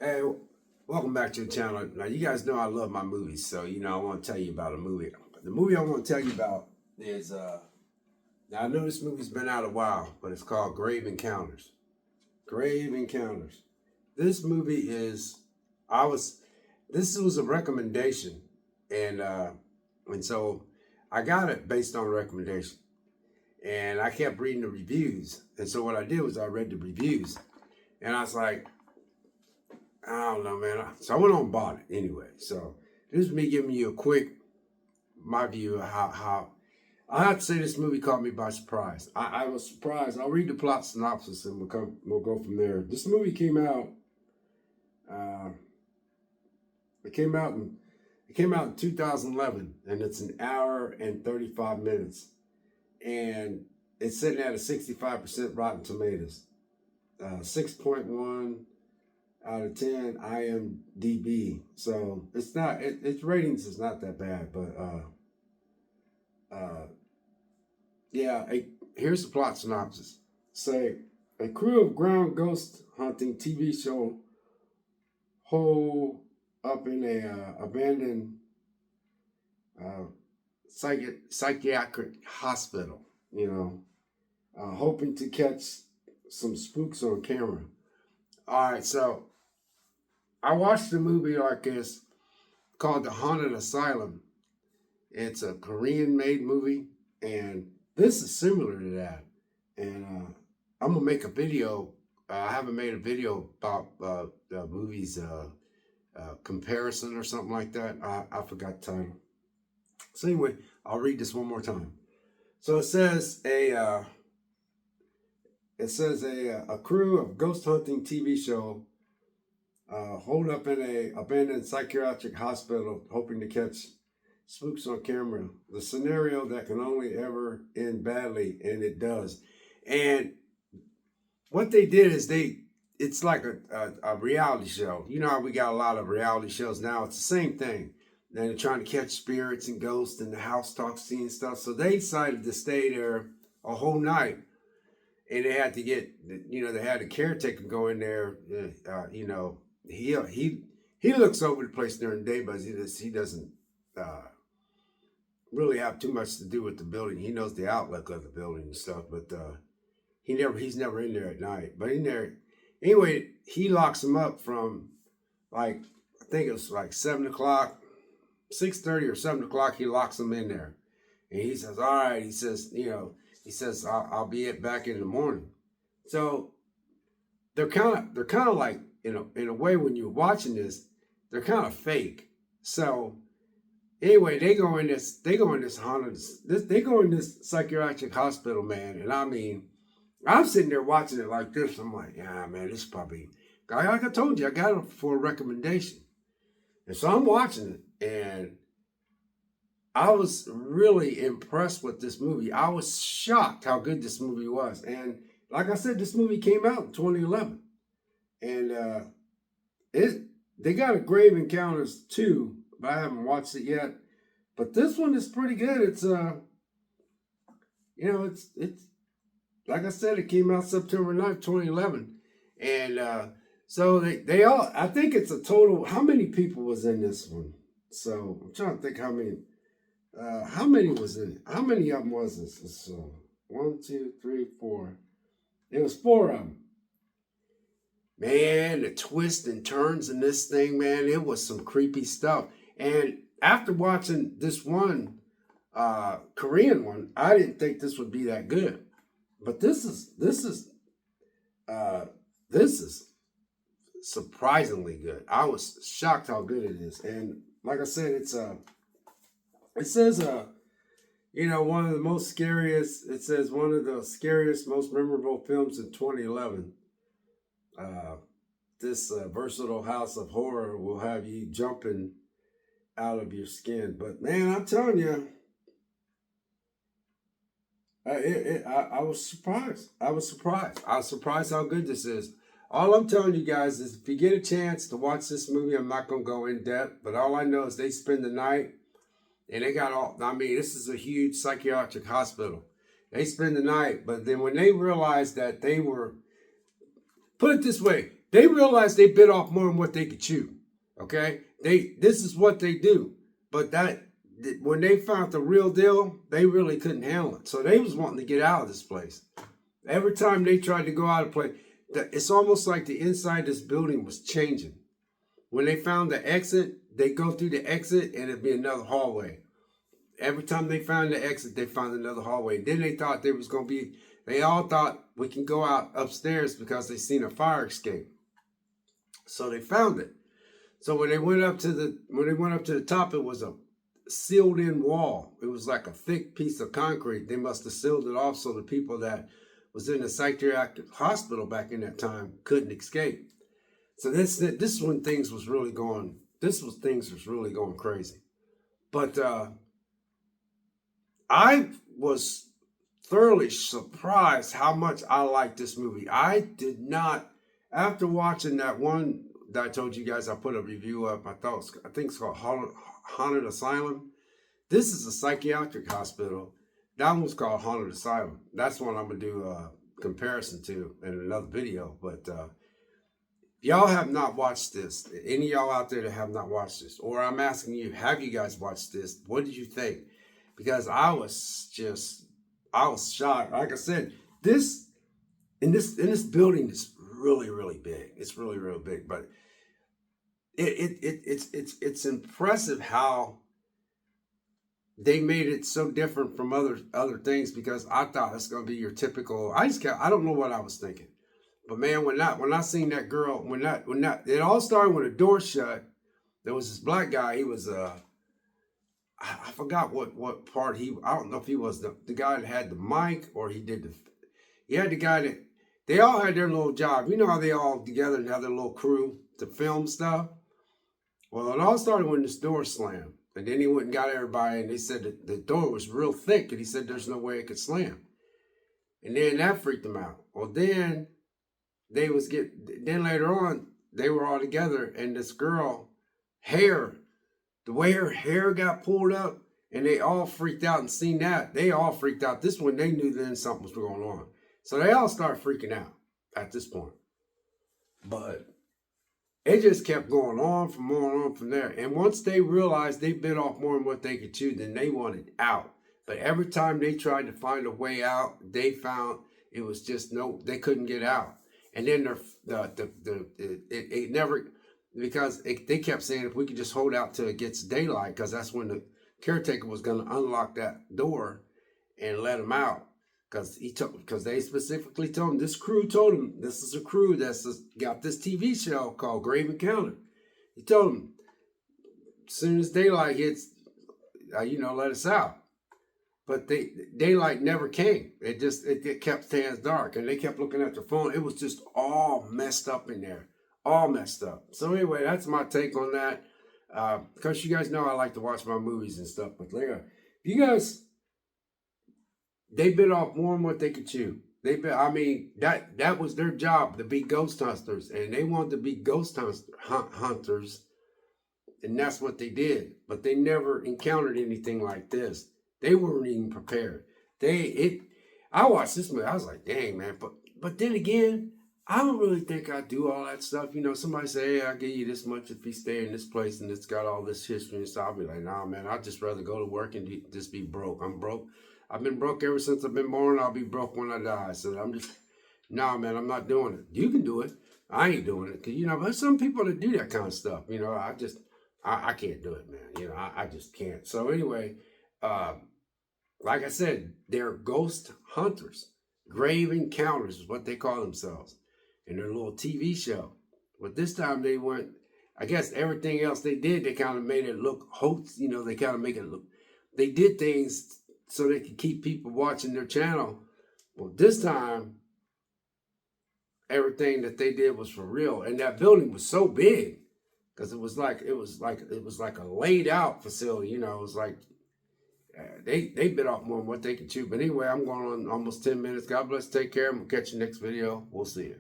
Hey, welcome back to the channel. Now, you guys know I love my movies, so I want to tell you about a movie. The movie I want to tell you about is now I know this movie's been out a while, but it's called Grave Encounters. Grave Encounters. This movie is I was this was a recommendation, and so I got it based on a recommendation, and I kept reading the reviews, and so what I did was I read the reviews, and I was like, I don't know, man. So I went on and bought it anyway. So this is me giving you a quick my view of how I have to say this movie caught me by surprise. I was surprised. I'll read the plot synopsis and we'll go from there. This movie came out. Uh, it came out in 2011, and it's an hour and 35 minutes, and it's sitting at a 65% Rotten Tomatoes, 6.1 out of 10 IMDb. So it's not its ratings is not that bad, but yeah. Here's the plot synopsis. Say a crew of ground ghost hunting TV show hole up in a abandoned psychiatric hospital. Hoping to catch some spooks on camera. All right, so I watched a movie like this called The Haunted Asylum. It's a Korean-made movie, and this is similar to that. And I'm gonna make a video. I haven't made a video about the movie's comparison or something like that. I forgot the title. So anyway, I'll read this one more time. So it says a crew of ghost hunting TV show holed up in a abandoned psychiatric hospital, hoping to catch spooks on camera. The scenario that can only ever end badly, and it does. And what they did is it's like a reality show. You know how we got a lot of reality shows now? It's the same thing. And they're trying to catch spirits and ghosts and the house talk scene and stuff. So they decided to stay there a whole night. And they had to they had a caretaker go in there. He looks over the place during the day, but he doesn't really have too much to do with the building. He knows the outlook of the building and stuff, but he's never in there at night. But in there anyway, he locks him up from I think it was like 7:00, 6:30 or 7:00. He locks him in there, and he says, "All right." He says, I'll be back in the morning. So they're kind of like, in a way, when you're watching this, they're kind of fake. So anyway, they go in this psychiatric hospital, man. And I mean, I'm sitting there watching it like this. I'm like, yeah, man, this is probably, like I told you, I got it for a recommendation. And so I'm watching it, and I was really impressed with this movie. I was shocked how good this movie was. And like I said, this movie came out in 2011. And they got a Grave Encounters 2, but I haven't watched it yet. But this one is pretty good. It's it's like I said, it came out September 9th, 2011. And so they all, I think it's a total, how many people was in this one? So I'm trying to think how many was in it? How many of them was this? 1, 2, 3, 4. It was 4 of them. Man, the twists and turns in this thing, man, it was some creepy stuff. And after watching this one Korean one, I didn't think this would be that good. But this is surprisingly good. I was shocked how good it is. And like I said, it says one of the most scariest. It says one of the scariest, most memorable films in 2011. This versatile house of horror will have you jumping out of your skin. But man, I'm telling you, I was surprised. I was surprised how good this is. All I'm telling you guys is, if you get a chance to watch this movie, I'm not gonna go in depth, but all I know is they spend the night. And they got all, I mean, this is a huge psychiatric hospital. They spend the night, but then when they realized that they were, put it this way, They realized they bit off more than what they could chew. Okay, this is what they do. But when they found the real deal, they really couldn't handle it. So they was wanting to get out of this place. Every time they tried to go out of place, it's almost like the inside of this building was changing. When they found the exit, they go through the exit and it'd be another hallway. Every time they found the exit, they found another hallway. Then they thought they all thought we can go out upstairs because they seen a fire escape. So they found it. So when they went up to the top, it was a sealed in wall. It was like a thick piece of concrete. They must have sealed it off so the people that was in the psychiatric hospital back in that time couldn't escape. So this when things was really going. Things was really going crazy. But I was thoroughly surprised how much I liked this movie. I did not, after watching that one that I told you guys, I put a review up. I think it's called Haunted Asylum. This is a psychiatric hospital. That one's called Haunted Asylum. That's one I'm gonna do a comparison to in another video. But y'all have not watched this. Any of y'all out there that have not watched this, or I'm asking you, have you guys watched this? What did you think? Because I was shocked. Like I said, this building is really, really big. It's really, really big. But it's impressive how they made it so different from other things, because I thought it's gonna be your typical. I don't know what I was thinking. But man, when I seen that girl, when it all started when the door shut, there was this black guy. He was I forgot what part I don't know if he was the guy that had the mic, or he had the guy that, they all had their little job. You know how they all together and have their little crew to film stuff? Well, it all started when this door slammed. And then he went and got everybody, and they said that the door was real thick, and he said there's no way it could slam. And then that freaked them out. Well, then then later on, they were all together, and this girl, the way her hair got pulled up, and they all freaked out and seen that. They all freaked out. This one, they knew then something was going on. So they all started freaking out at this point. But it just kept going on from there. And once they realized they bit off more than what they could chew, then they wanted out. But every time they tried to find a way out, they found it was just they couldn't get out. And then it never, because they kept saying if we could just hold out till it gets daylight, because that's when the caretaker was going to unlock that door and let them out. Because they specifically told him, this crew told him, this is a crew that's got this TV show called Grave Encounter. He told him, as soon as daylight hits, let us out. But daylight never came. It kept staying dark, and they kept looking at their phone. It was just all messed up in there, all messed up. So anyway, that's my take on that. Because you guys know I like to watch my movies and stuff. But they bit off more than what they could chew. That was their job, to be ghost hunters, and they wanted to be ghost hunters, and that's what they did. But they never encountered anything like this. They weren't even prepared. I watched this movie, I was like, dang, man. But then again, I don't really think I do all that stuff. Somebody say, hey, I'll give you this much if you stay in this place and it's got all this history and stuff. I'll be like, nah, man, I'd just rather go to work and just be broke. I'm broke. I've been broke ever since I've been born. I'll be broke when I die. So nah, man, I'm not doing it. You can do it. I ain't doing it. Cause there's some people that do that kind of stuff. I can't do it, man. I just can't. So anyway, like I said, they're ghost hunters. Grave Encounters is what they call themselves in their little TV show. But this time they went, I guess everything else they did, they kind of made it look hoax. They kind of make it look, they did things so they could keep people watching their channel. Well, this time, everything that they did was for real. And that building was so big, because it was like a laid out facility. It was like, they bit off more than what they could chew. But anyway, I'm going on almost 10 minutes. God bless. Take care. I'm going to catch you next video. We'll see you.